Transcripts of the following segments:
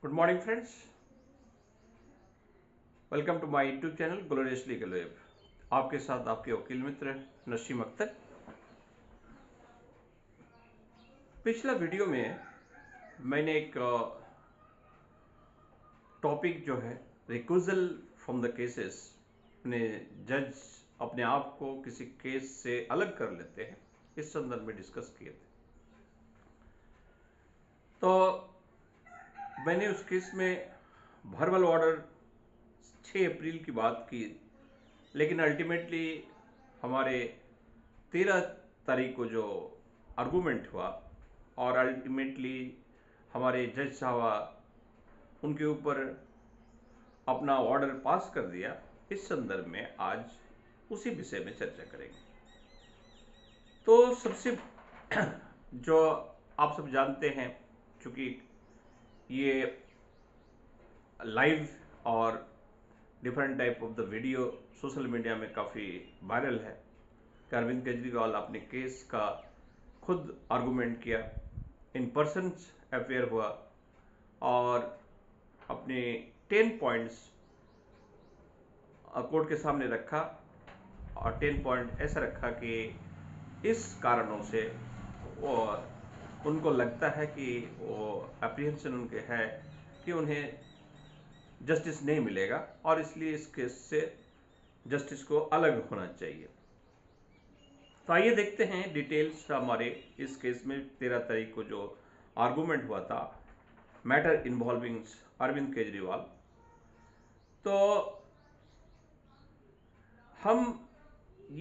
Good morning friends. Welcome to my YouTube channel glorious legal web. आपके साथ आपके वकील मित्र नसीम अख्तर। पिछला वीडियो में मैंने एक टॉपिक जो है रिक्यूजल फ्रॉम द केसेस, अपने जज अपने आप को किसी केस से अलग कर लेते हैं, इस संदर्भ में डिस्कस किए थे। तो मैंने उस केस में वर्बल ऑर्डर 6 अप्रैल की बात की, लेकिन अल्टीमेटली हमारे 13 तारीख को जो आर्गूमेंट हुआ और अल्टीमेटली हमारे जज साहब उनके ऊपर अपना ऑर्डर पास कर दिया। इस संदर्भ में आज उसी विषय में चर्चा करेंगे। तो सबसे जो आप सब जानते हैं, चूंकि ये लाइव और different type of the video social media में काफ़ी वायरल है कि अरविंद केजरीवाल अपने केस का खुद आर्गूमेंट किया, इन पर्सन अफेयर हुआ और अपने 10 पॉइंट्स कोर्ट के सामने रखा और 10 पॉइंट ऐसा रखा कि इस कारणों से और उनको लगता है कि वो अप्रीहेंशन उनके है कि उन्हें जस्टिस नहीं मिलेगा और इसलिए इस केस से जस्टिस को अलग होना चाहिए। तो आइए देखते हैं डिटेल्स हमारे इस केस में 13 तारीख को जो आर्गूमेंट हुआ था, मैटर इन्वॉल्विंग अरविंद केजरीवाल। तो हम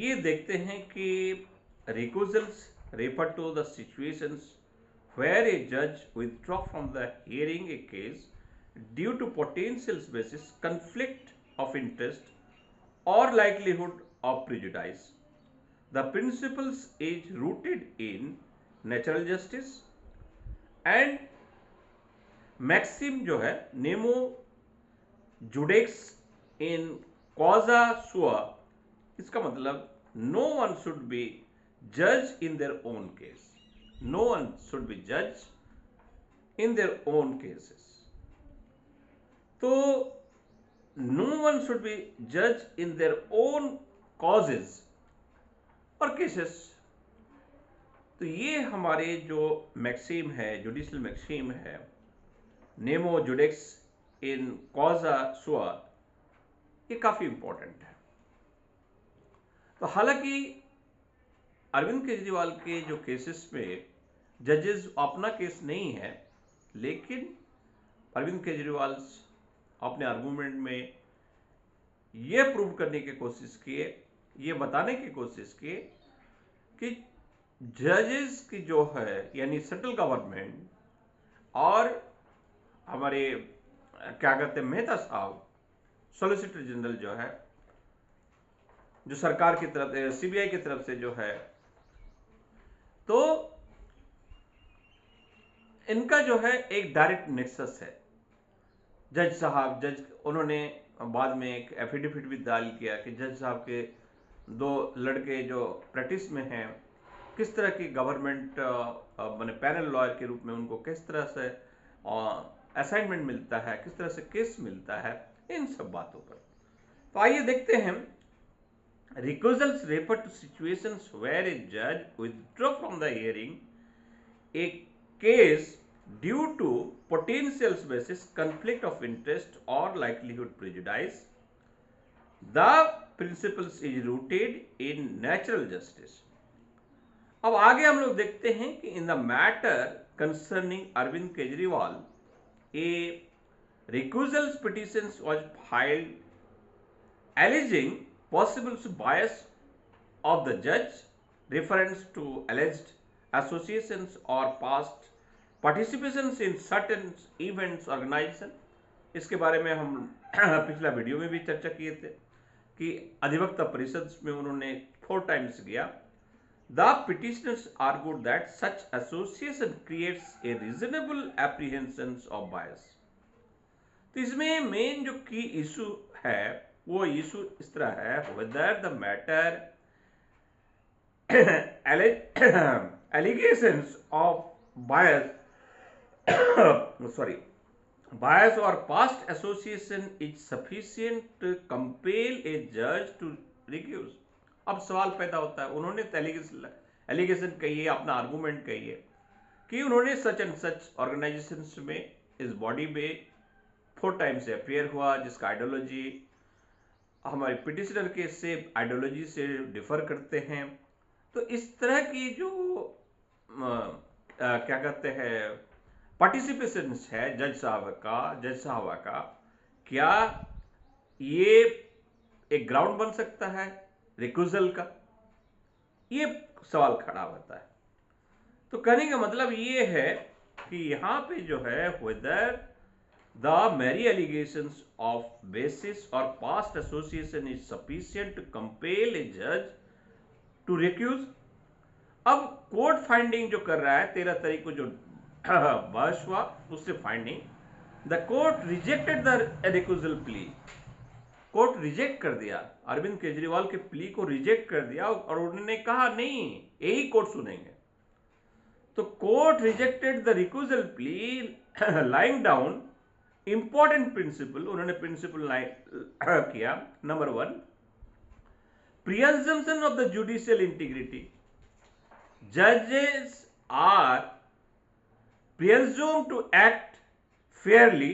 ये देखते हैं कि recusals refer to the situations where a judge withdraw from the hearing a case due to potential basis conflict of interest or likelihood of prejudice. The principles is rooted in natural justice and maxim जो है Nemo जुडेक्स इन कॉजा सुआ, इसका मतलब no one should be जज in their own case, no one should be जज in their own cases. तो no one should be जज in their own causes और cases. तो ये हमारे जो मैक्सिम है, जुडिशियल मैक्सिम है, नेमो जुडेक्स इन कॉजा सुआ, ये काफी इंपॉर्टेंट है। तो हालांकि अरविंद केजरीवाल के जो केसेस में जजेस अपना केस नहीं है, लेकिन अरविंद केजरीवाल अपने आर्गूमेंट में यह प्रूव करने की कोशिश किए, ये बताने की कोशिश किए कि जजेस की जो है यानी सेंट्रल गवर्नमेंट और हमारे क्या कहते हैं मेहता साहब, सॉलिसिटर जनरल जो है, जो सरकार की तरफ सीबीआई की तरफ से जो है, तो इनका जो है एक डायरेक्ट नेक्सस है। जज उन्होंने बाद में एक एफिडेविट भी दाखिल किया कि जज साहब के दो लड़के जो प्रैक्टिस में हैं, किस तरह की गवर्नमेंट मैंने पैनल लॉयर के रूप में उनको किस तरह से असाइनमेंट मिलता है, किस तरह से केस मिलता है, इन सब बातों पर। तो आइए देखते हैं। Recusals refer to situations where a judge withdraw from the hearing a case due to potential basis conflict of interest or likelihood prejudice. The principles is rooted in natural justice. अब आगे हम लोग देखते हैं कि in the matter concerning Arvind Kejriwal a recusal petition was filed alleging possible bias of the judge, reference to alleged associations or past participations in certain events organization। इसके बारे में हम पिछला वीडियो में भी चर्चा किए थे कि अधिवक्ता परिषद में उन्होंने 4 टाइम्स किया। The petitioners argued that such association creates a reasonable apprehensions of bias। तो इसमें मेन जो की इशू है वो इशू इस तरह है, whether the matter allegations of bias bias or past association is sufficient to compel a judge to recuse. अब सवाल पैदा होता है, उन्होंने एलिगेशन कही है, अपना आर्गूमेंट कही है कि उन्होंने सच एंड सच ऑर्गेनाइजेशंस में इस बॉडी में 4 टाइम्स अफेयर हुआ, जिसका आइडियोलॉजी हमारे पिटिशनर के से आइडियोलॉजी से डिफर करते हैं। तो इस तरह की जो क्या कहते हैं पार्टिसिपेशन है जज साहब का, क्या ये एक ग्राउंड बन सकता है रिक्यूजल का? ये सवाल खड़ा होता है। तो कहने का मतलब ये है कि यहां पे जो है whether the mere allegations of basis और past association is sufficient to compel a जज टू रिक्यूज। अब कोर्ट फाइंडिंग जो कर रहा है 13 तारीख को जो बहस हुआ, उससे finding the court rejected the recusal plea. Court reject कर दिया, अरविंद केजरीवाल के प्ली को रिजेक्ट कर दिया और उन्होंने कहा नहीं, यही कोर्ट सुनेंगे। तो court rejected the recusal plea lying down important principle. उन्होंने प्रिंसिपल किया, number 1 presumption of the judicial integrity. जजेस are presumed to act fairly,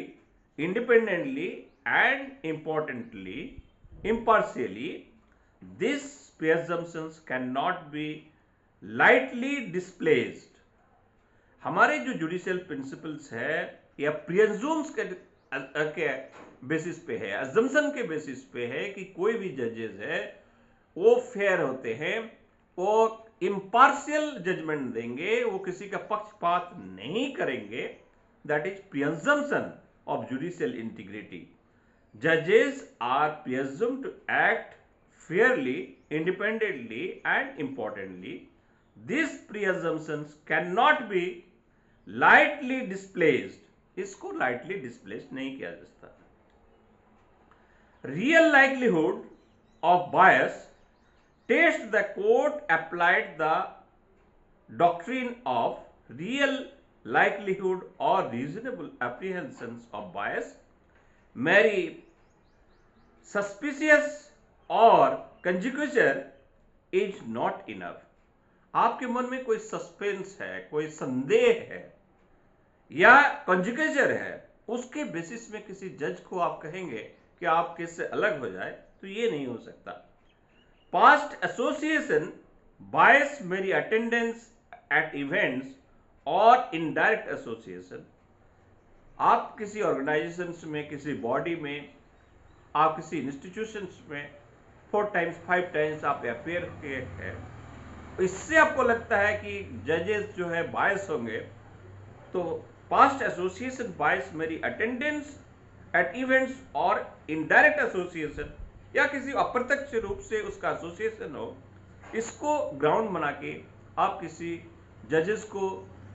independently, and importantly, impartially. These presumptions cannot be lightly displaced. हमारे जो judicial principles है या prisms के basis पे है, अजम्पशन के बेसिस पे है कि कोई भी जजेस है वो फेयर होते हैं, वो इम्पार्शियल जजमेंट देंगे, वो किसी का पक्षपात नहीं करेंगे। That is presumption of judicial integrity. जजेस are presumed to act fairly, independently and importantly. This presumptions can not be lightly displaced. इसको लाइटली डिस्प्लेस नहीं किया जा सकता। Real likelihood of bias test, the court applied the doctrine of real likelihood or reasonable apprehensions of bias, merely suspicious or conjecture is not enough. आपके मन में कोई suspense है, कोई संदेह है या कंजक्चर है, उसके बेसिस में किसी जज को आप कहेंगे कि आप किससे अलग हो जाए, तो ये नहीं हो सकता। Past association bias मेरी attendance at events और indirect association। आप किसी ऑर्गेनाइजेशन में, किसी बॉडी में, आप किसी इंस्टीट्यूशन में 4 टाइम्स 5 टाइम्स आप अपेयर किए हैं, इससे आपको लगता है कि जजेस जो है बायस होंगे, तो पास्ट एसोसिएशन बायस मेरी अटेंडेंस एट इवेंट्स और इनडायरेक्ट एसोसिएशन या किसी अप्रत्यक्ष रूप से उसका एसोसिएशन हो, इसको ग्राउंड बना के आप किसी जजेस को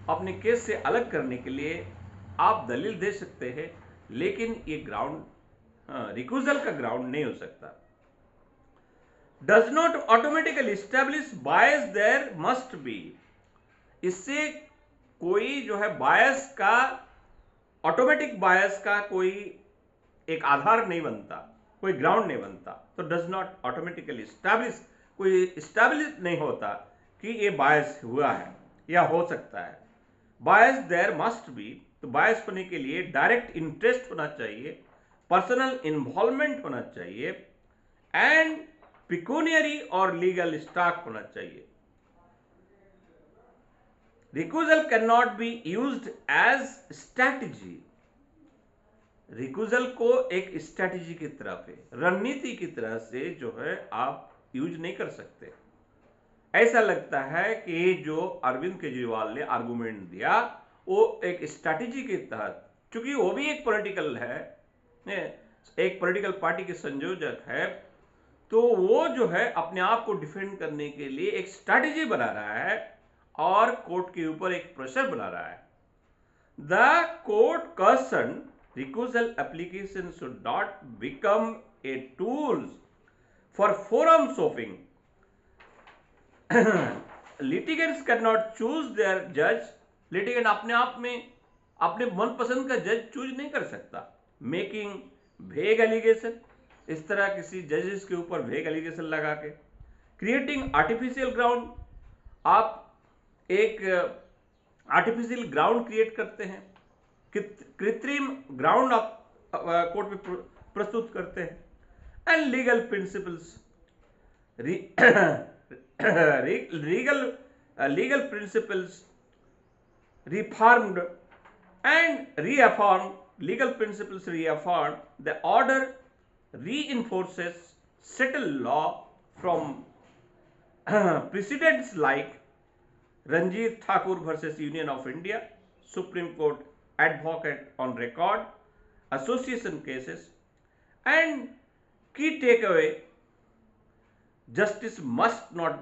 अपने केस से अलग करने के लिए आप दलील दे सकते हैं, लेकिन ये ग्राउंड रिक्यूजल का ग्राउंड नहीं हो सकता। Does not automatically establish bias, there must be. इससे कोई जो है बायस का, ऑटोमेटिक बायस का कोई एक आधार नहीं बनता, कोई ग्राउंड नहीं बनता। तो डज नॉट ऑटोमेटिकली एस्टैब्लिश, कोई एस्टैब्लिश नहीं होता कि ये बायस हुआ है या हो सकता है। बायस देयर मस्ट बी, तो बायस होने के लिए डायरेक्ट इंटरेस्ट होना चाहिए, पर्सनल इन्वॉल्वमेंट होना चाहिए एंड पिक्यूनियरी और लीगल स्टॉक होना चाहिए। Recusal can not be used as strategy. Recusal को एक स्ट्रैटेजी की तरह पे, रणनीति की तरह से जो है आप यूज नहीं कर सकते। ऐसा लगता है कि जो अरविंद केजरीवाल ने आर्गुमेंट दिया वो एक स्ट्रैटेजी के तहत, चूंकि वो भी एक पॉलिटिकल है, एक पॉलिटिकल पार्टी के संयोजक है, तो वो जो है अपने आप को डिफेंड करने के लिए एक स्ट्रैटेजी बना रहा है और कोर्ट के ऊपर एक प्रेशर बना रहा है। The court cautioned recusal application should not become a tool for forum shopping. Litigants cannot choose their judge. Litigant अपने आप में अपने मनपसंद का जज चूज नहीं कर सकता। मेकिंग वेग एलिगेशन, इस तरह किसी जजेस के ऊपर वेग एलिगेशन लगा के। क्रिएटिंग आर्टिफिशियल ग्राउंड, आप एक आर्टिफिशियल ग्राउंड क्रिएट करते हैं, कृत्रिम ग्राउंड आप कोर्ट में प्रस्तुत करते हैं। And legal principles, legal principles reformed and reaffirmed, legal principles reaffirmed, the order reinforces settled law from precedents like Ranjit Thakur versus Union of India, Supreme Court advocate on record, association cases. And key takeaway, justice must not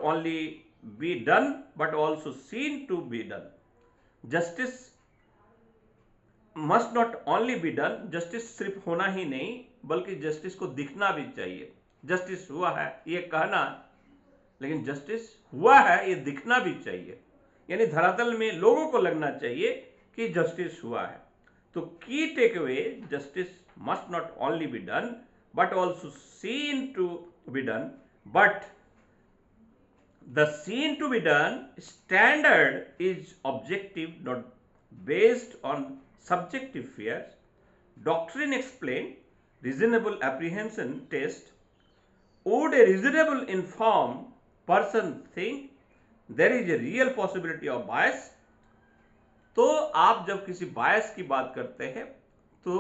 only be done but also seen to be done. Justice must not only be done, justice सिर्फ होना ही नहीं बल्कि justice को दिखना भी चाहिए। justice हुआ है ये कहना, लेकिन justice हुआ है ये दिखना भी चाहिए, यानी धरातल में लोगों को लगना चाहिए कि justice हुआ है। तो key takeaway, justice must not only be done but also seen to be done, but the seen to be done standard is objective, not based on subjective fears. Doctrine explain reasonable apprehension test. Would a reasonable informed person think there is a real possibility of bias? तो आप जब किसी बायस की बात करते हैं तो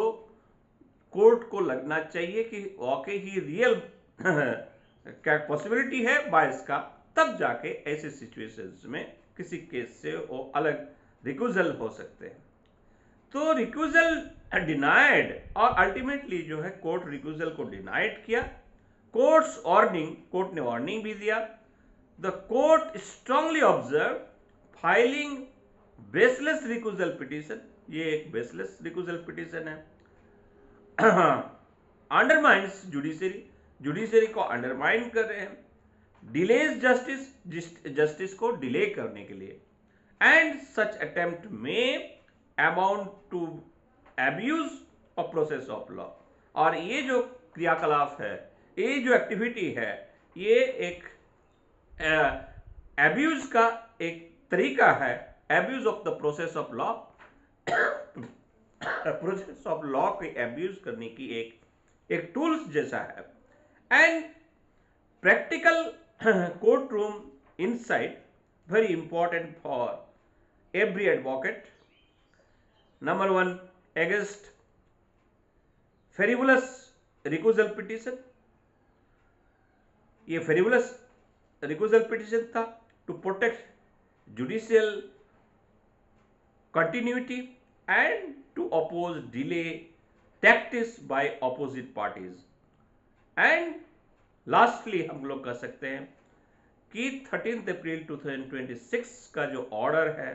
court को लगना चाहिए कि वाकई ही रियल क्या पॉसिबिलिटी है बायस का, तब जाके ऐसे सिचुएशंस में किसी केस से वो अलग रिक्यूजल हो सकते हैं। तो रिक्यूजल डिनाइड, और अल्टीमेटली जो है कोर्ट रिक्यूजल को डिनाइड किया। कोर्ट ने वार्निंग भी दिया। The court strongly observe filing baseless recusal petition, ये एक बेसलेस रिक्यूजल पिटीशन है। अंडरमाइंस जुडिशरी को अंडरमाइन कर रहे हैं। डिलेज जस्टिस को डिले करने के लिए। एंड सच अटेम्प्ट में amount to abuse of process of law, और ये जो क्रियाकलाप है, ये जो एक्टिविटी है, ये एक एब्यूज का एक तरीका है, abuse of the process of law, process of law के एब्यूज करने की एक टूल्स जैसा है। And practical courtroom insight, very important for every advocate. Number one, against frivolous recusal petition, ये frivolous recusal petition था to protect judicial continuity and to oppose delay tactics by opposite parties. And lastly हम लोग कह सकते हैं कि 13 अप्रैल 2026 का जो ऑर्डर है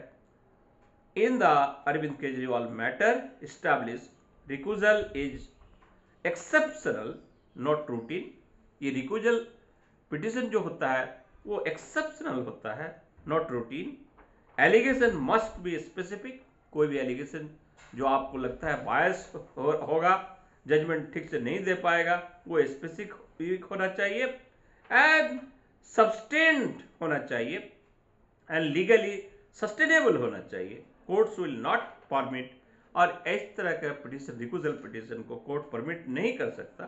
in the Arvind Kejriwal matter establish recusal is exceptional not routine. ये रिक्यूजल पिटिशन जो होता है वो एक्सेप्शनल होता है, not routine. Allegation must be specific, कोई भी एलिगेशन जो आपको लगता है बायस होगा, जजमेंट ठीक से नहीं दे पाएगा, वो स्पेसिफिक होना चाहिए एंड सब्सटेंट होना चाहिए एंड लीगली सस्टेनेबल होना चाहिए। कोर्ट्स विल नॉट परमिट, और इस तरह का पिटिशन, रिक्यूजल पिटिशन को कोर्ट परमिट नहीं कर सकता।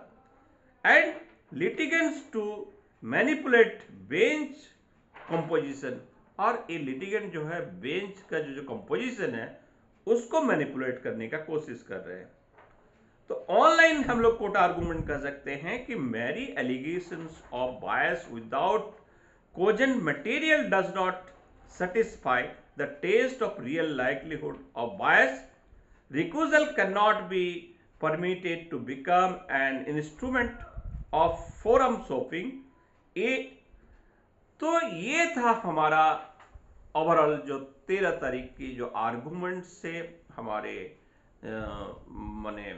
And litigants to manipulate bench composition, और ये लिटिगेंट जो है बेंच का जो कंपोजिशन है उसको मैनिपुलेट करने का कोशिश कर रहे हैं। तो ऑनलाइन हम लोग कोर्ट आर्गुमेंट कर सकते हैं कि mere allegations of bias without cogent material does not satisfy the test of real likelihood of bias. Recusal cannot be permitted to become an instrument of forum shopping. तो ये था हमारा ओवरऑल जो 13 तारीख की जो आर्गुमेंट से हमारे माने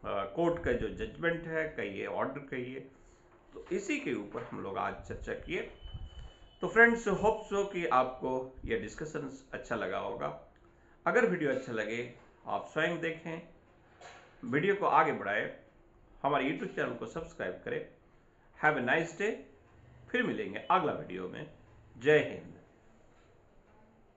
कोर्ट का जो जजमेंट है, कहिए ऑर्डर कहिए, तो इसी के ऊपर हम लोग आज चर्चा किए। तो फ्रेंड्स, होप सो कि आपको ये डिस्कशन अच्छा लगा होगा। अगर वीडियो अच्छा लगे आप स्वयं देखें, वीडियो को आगे बढ़ाएं, हमारे यूट्यूब चैनल को सब्सक्राइब करें। Have a nice day. फिर मिलेंगे अगला वीडियो में। जय हिंद।